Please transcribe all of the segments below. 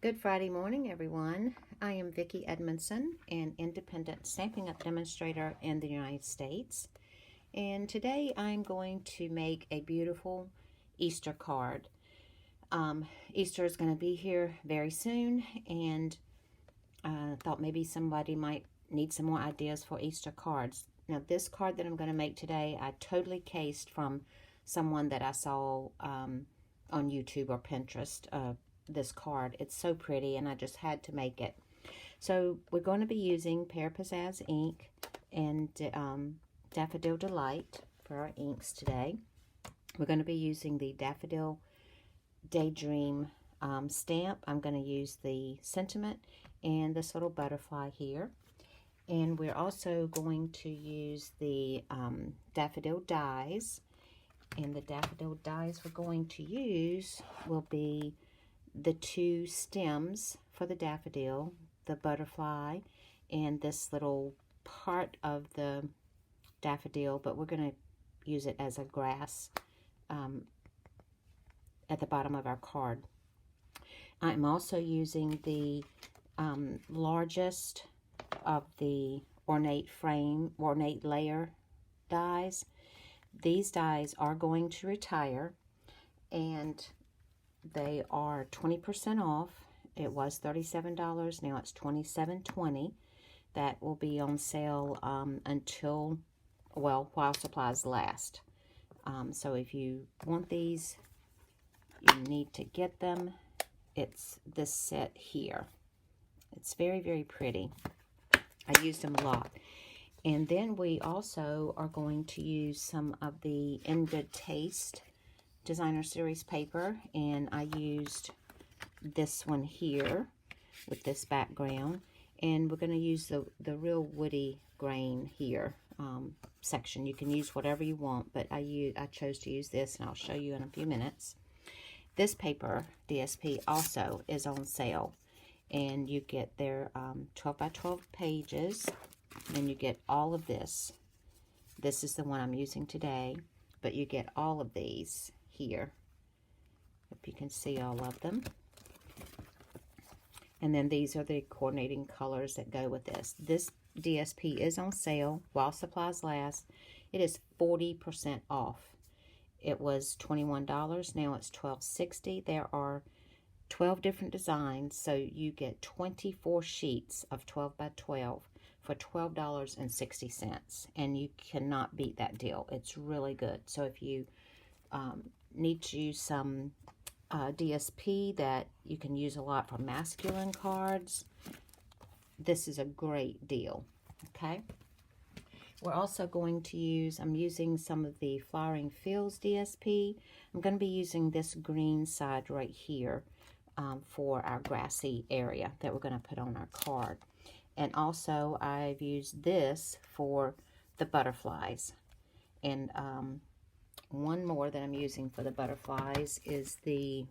Good Friday morning, everyone. I am Vicki Edmondson, an independent Stampin' Up! Demonstrator in the United States. And today I'm going to make a beautiful Easter card. Easter is going to be here very soon, and I thought maybe somebody might need some more ideas for Easter cards. Now, this card that I'm going to make today, I totally cased from someone that I saw on YouTube or Pinterest. This card. It's so pretty, and I just had to make it. So we're going to be using Pear Pizzazz ink and Daffodil Delight for our inks today. We're going to be using the Daffodil Daydream stamp. I'm going to use the sentiment and this little butterfly here. And we're also going to use the daffodil dies. And the daffodil dies we're going to use will be the two stems for the daffodil, the butterfly, and this little part of the daffodil, but we're going to use it as a grass at the bottom of our card. I'm also using the largest of the ornate layer dies. These dies are going to retire, and they are 20% off. It was $37. Now it's $27.20. That will be on sale until, well, while supplies last. So if you want these, you need to get them. It's this set here. It's very, very pretty. I used them a lot. And then we also are going to use some of the In Good Taste Designer Series paper, and I used this one here with this background, and we're going to use the real woody grain here section. You can use whatever you want, but I chose to use this, and I'll show you in a few minutes. This paper, DSP, also is on sale, and you get their 12 by 12 pages, and you get all of this. This is the one I'm using today, but you get all of these here. Hope you can see all of them. And then these are the coordinating colors that go with this. This DSP is on sale while supplies last. It is 40% off. It was $21. Now it's $12.60. There are 12 different designs, so you get 24 sheets of 12 by 12 for $12.60, and you cannot beat that deal. It's really good. So if you need to use some DSP that you can use a lot for masculine cards, this is a great deal. Okay, we're also going to use, I'm using some of the Flowering Fields DSP. I'm going to be using this green side right here for our grassy area that we're going to put on our card. And also I've used this for the butterflies. And one more that I'm using for the butterflies is the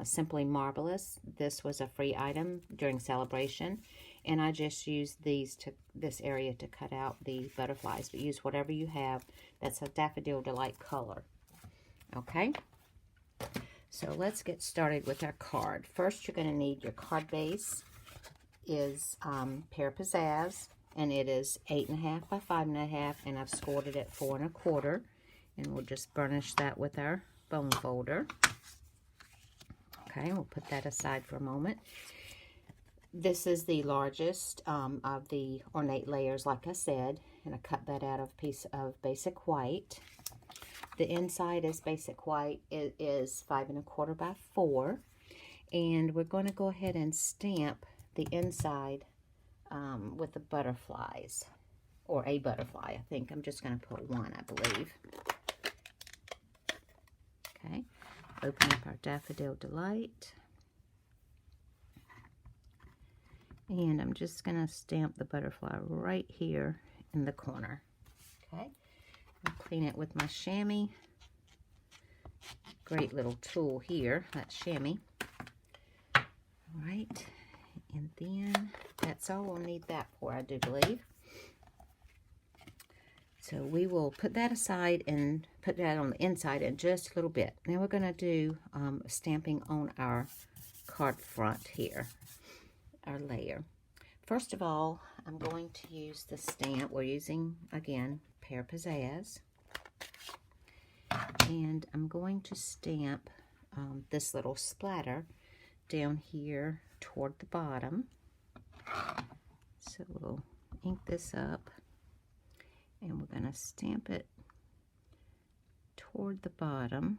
Simply Marvelous. This was a free item during celebration, and I just used this area to cut out the butterflies, but use whatever you have that's a Daffodil Delight color. Okay, so let's get started with our card. First, you're going to need your card base. Is Pear Pizzazz, and it is 8.5 by 5.5, and I've scored it at 4 1/4. And we'll just burnish that with our bone folder. Okay, we'll put that aside for a moment. This is the largest of the ornate layers, like I said, and I cut that out of a piece of basic white. The inside is basic white. It is 5 1/4 by 4. And we're going to go ahead and stamp the inside with the butterflies, or a butterfly, I think. I'm just going to put one, I believe. Okay, open up our Daffodil Delight. And I'm just going to stamp the butterfly right here in the corner. Okay, I'll clean it with my chamois. Great little tool here, that chamois. All right, and then that's all we'll need that for, I do believe. So we will put that aside and put that on the inside in just a little bit. Now we're going to do stamping on our card front here, our layer. First of all, I'm going to use the stamp. We're using, again, Pear Pizzazz. And I'm going to stamp this little splatter down here toward the bottom. So we'll ink this up, and we're going to stamp it toward the bottom,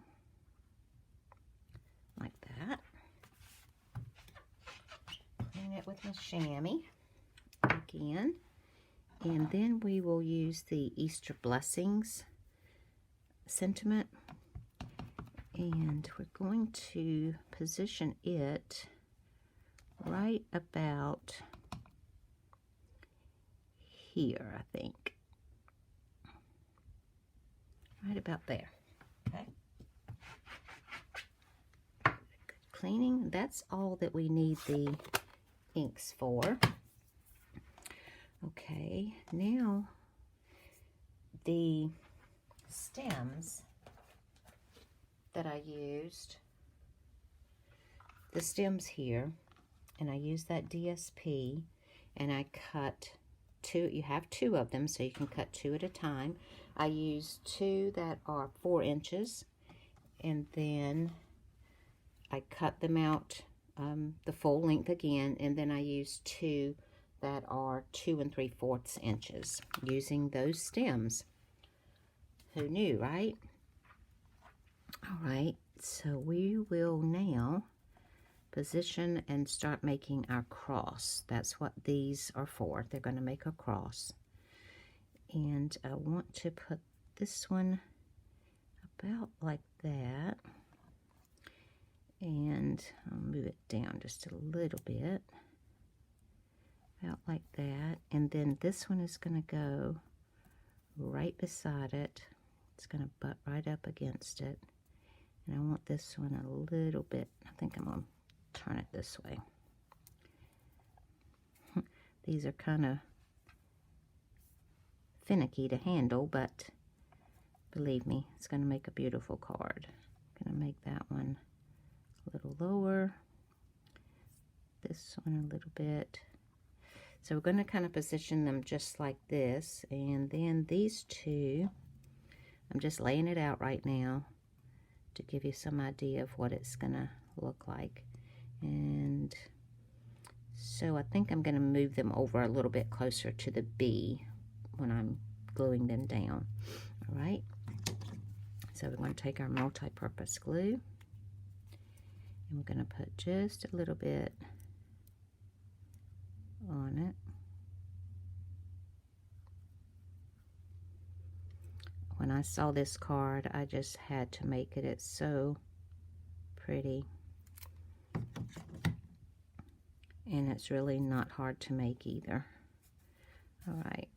like that. Clean it with my chamois again. And then we will use the Easter Blessings sentiment, and we're going to position it right about here, I think. Right about there. Okay. Good cleaning. That's all that we need the inks for. Okay, now the stems that I used, the stems here, and I used that DSP, and I cut two. You have two of them, so you can cut two at a time. I used two that are 4 inches, and then I cut them out the full length again, and then I used two that are 2 3/4 inches using those stems. Who knew, right? All right, so we will now position and start making our cross. That's what these are for. They're going to make a cross. And I want to put this one about like that. And I'll move it down just a little bit. About like that. And then this one is going to go right beside it. It's going to butt right up against it. And I want this one a little bit, I think I'm going to turn it this way. These are kind of finicky to handle, but believe me, it's going to make a beautiful card. I'm going to make that one a little lower, this one a little bit. So we're going to kind of position them just like this, and then these two, I'm just laying it out right now to give you some idea of what it's going to look like. And so I think I'm going to move them over a little bit closer to the B when I'm gluing them down. All right, so we're going to take our multi-purpose glue, and we're going to put just a little bit on it. When I saw this card, I just had to make it. It's so pretty. And it's really not hard to make either. All right.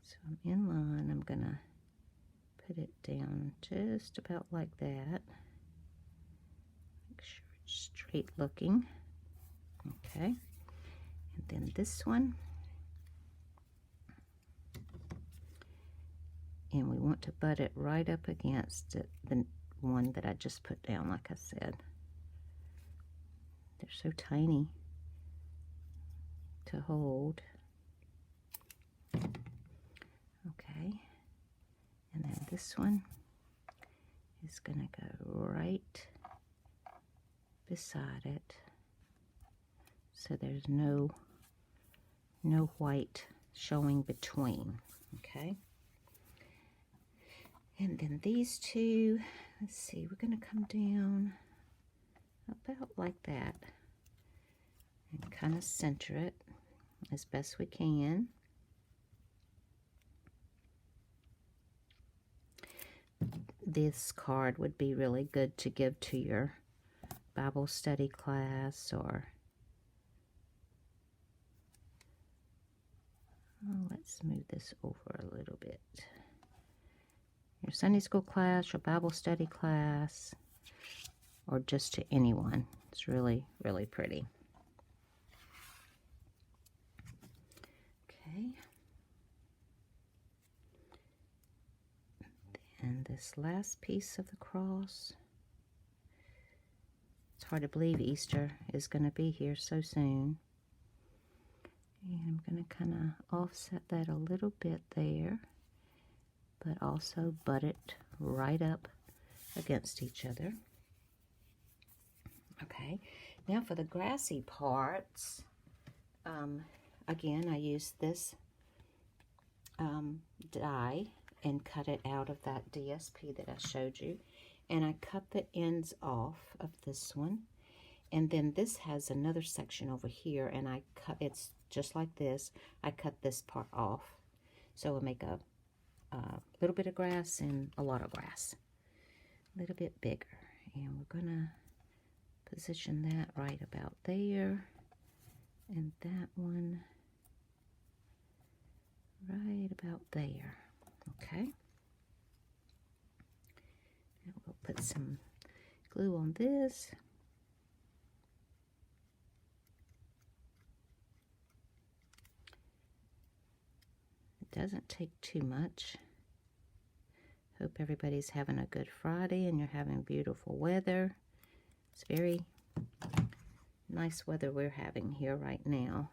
So I'm in line. I'm going to put it down just about like that. Make sure it's straight looking. Okay. And then this one. And we want to butt it right up against it, the one that I just put down, like I said. They're so tiny to hold. Okay. And then this one is going to go right beside it. So there's no white showing between. Okay. And then these two, let's see, we're going to come down about like that and kind of center it as best we can. This card would be really good to give to your Bible study class, or let's move this over a little bit. Your Sunday school class, your Bible study class, or just to anyone. It's really, really pretty. Okay. And this last piece of the cross, It's hard to believe Easter is going to be here so soon. And I'm going to kind of offset that a little bit there, but also butt it right up against each other. Okay, now for the grassy parts, again, I used this die and cut it out of that DSP that I showed you. And I cut the ends off of this one. And then this has another section over here, and I cut, it's just like this. I cut this part off. So we'll make a little bit of grass and a lot of grass. A little bit bigger. And we're gonna position that right about there. And that one right about there. Okay. And we'll put some glue on this. It doesn't take too much. Hope everybody's having a good Friday and you're having beautiful weather. It's very nice weather we're having here right now.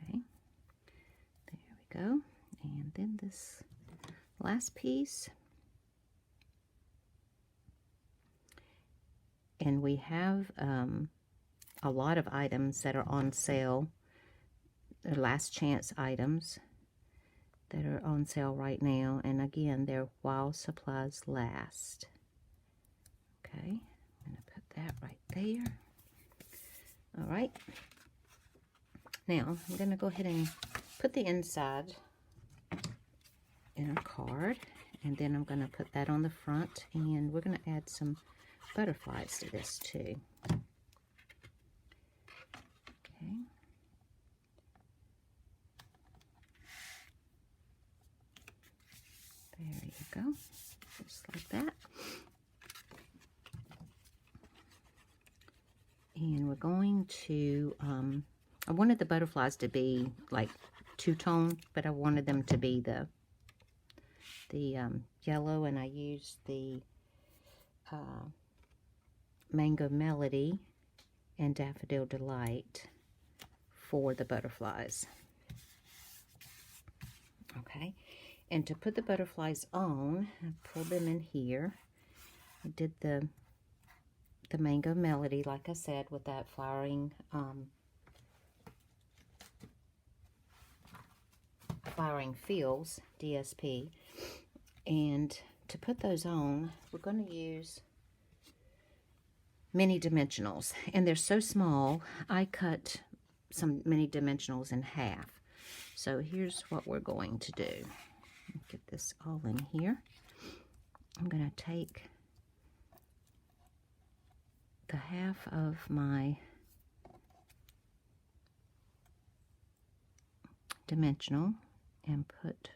Okay, there we go. And then this last piece. And we have a lot of items that are on sale. They're last chance items that are on sale right now. And again, they're while supplies last. Okay, I'm going to put that right there. All right. Now, I'm going to go ahead and put the inside in a card. And then I'm going to put that on the front. And we're going to add some butterflies to this too. Okay. There you go. Just like that. And we're going to, I wanted the butterflies to be like two-tone, but I wanted them to be the yellow, and I used the Mango Melody and Daffodil Delight for the butterflies. Okay, and to put the butterflies on, I pulled them in here. I did the Mango Melody, like I said, with that flowering Feels DSP. And to put those on, we're going to use mini dimensionals, and they're so small. I cut some mini dimensionals in half. So here's what we're going to do. Get this all in here. I'm going to take the half of my dimensional and put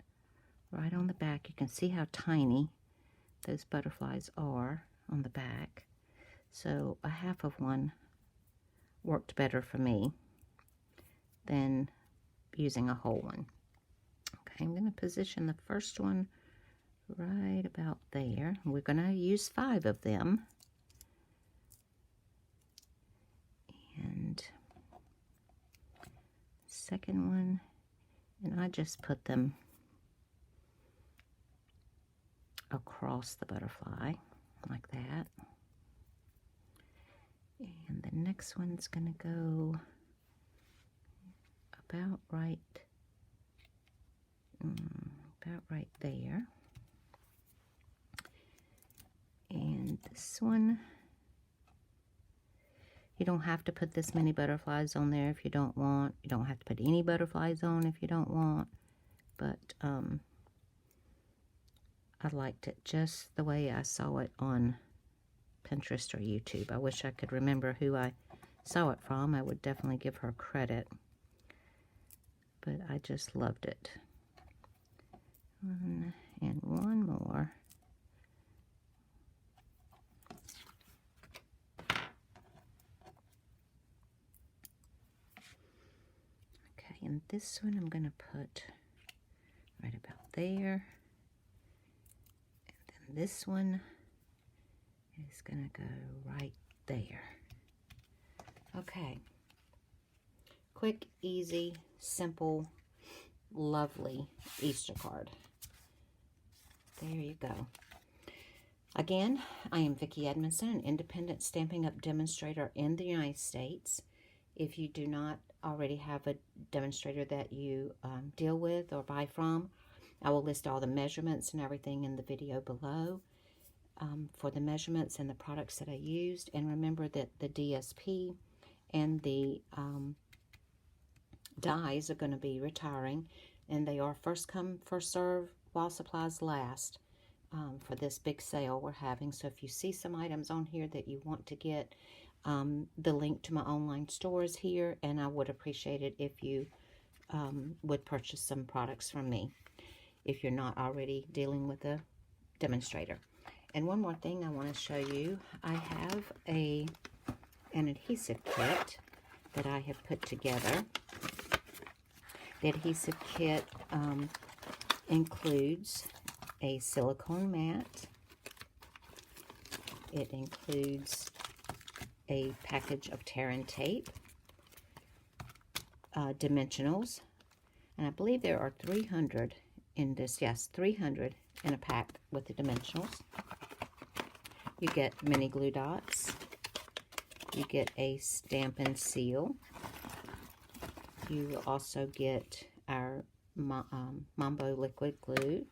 right on the back. You can see how tiny those butterflies are on the back. So a half of one worked better for me than using a whole one. Okay, I'm going to position the first one right about there. We're going to use 5 of them. And second one, and I just put them across the butterfly like that. And the next one's going to go about right there. And this one, you don't have to put this many butterflies on there if you don't want. You don't have to put any butterflies on if you don't want. But I liked it just the way I saw it on Pinterest or YouTube. I wish I could remember who I saw it from. I would definitely give her credit. But I just loved it. One and one more. Okay, and this one I'm going to put right about there. And then this one It's going to go right there. Okay. Quick, easy, simple, lovely Easter card. There you go. Again, I am Vicki Edmondson, an independent Stampin' Up! Demonstrator in the United States. If you do not already have a demonstrator that you deal with or buy from, I will list all the measurements and everything in the video below for the measurements and the products that I used. And remember that the DSP and the dies are going to be retiring, and they are first come, first serve while supplies last for this big sale we're having. So if you see some items on here that you want to get, the link to my online store is here, and I would appreciate it if you would purchase some products from me if you're not already dealing with a demonstrator. And one more thing I want to show you, I have an adhesive kit that I have put together. The adhesive kit includes a silicone mat. It includes a package of tear and tape, dimensionals, and I believe there are 300 in this. Yes, 300 in a pack with the dimensionals. You get mini glue dots. You get a stamp and seal. You also get our Mono liquid glue.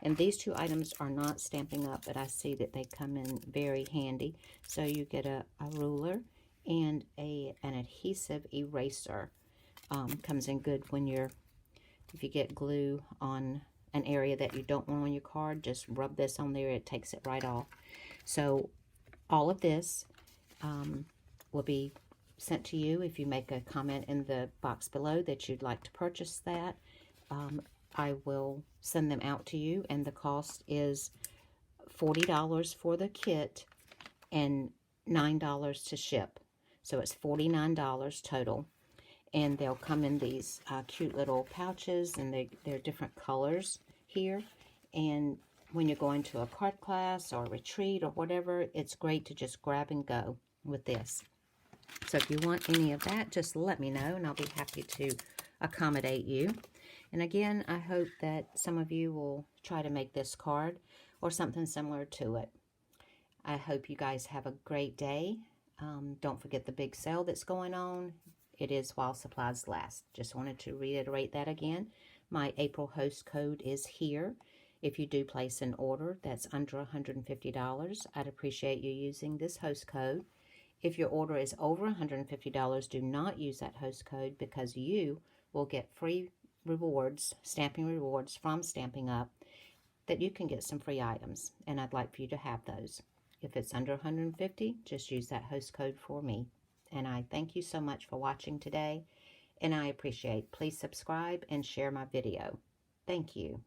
And these two items are not Stampin' Up!, but I see that they come in very handy. So you get a ruler and an adhesive eraser. Comes in good when if you get glue on an area that you don't want on your card, just rub this on there, it takes it right off. So all of this will be sent to you if you make a comment in the box below that you'd like to purchase that. I will send them out to you, and the cost is $40 for the kit and $9 to ship. So it's $49 total. And they'll come in these cute little pouches, and they're different colors here. And when you're going to a card class or a retreat or whatever, it's great to just grab and go with this. So if you want any of that, just let me know, and I'll be happy to accommodate you. And again, I hope that some of you will try to make this card or something similar to it. I hope you guys have a great day. Don't forget the big sale that's going on. It is while supplies last. Just wanted to reiterate that again. My April host code is here. If you do place an order that's under $150, I'd appreciate you using this host code. If your order is over $150, do not use that host code, because you will get free rewards, stamping rewards from Stampin' Up! That you can get some free items, and I'd like for you to have those. If it's under $150, just use that host code for me. And I thank you so much for watching today, and I appreciate. Please subscribe and share my video. Thank you.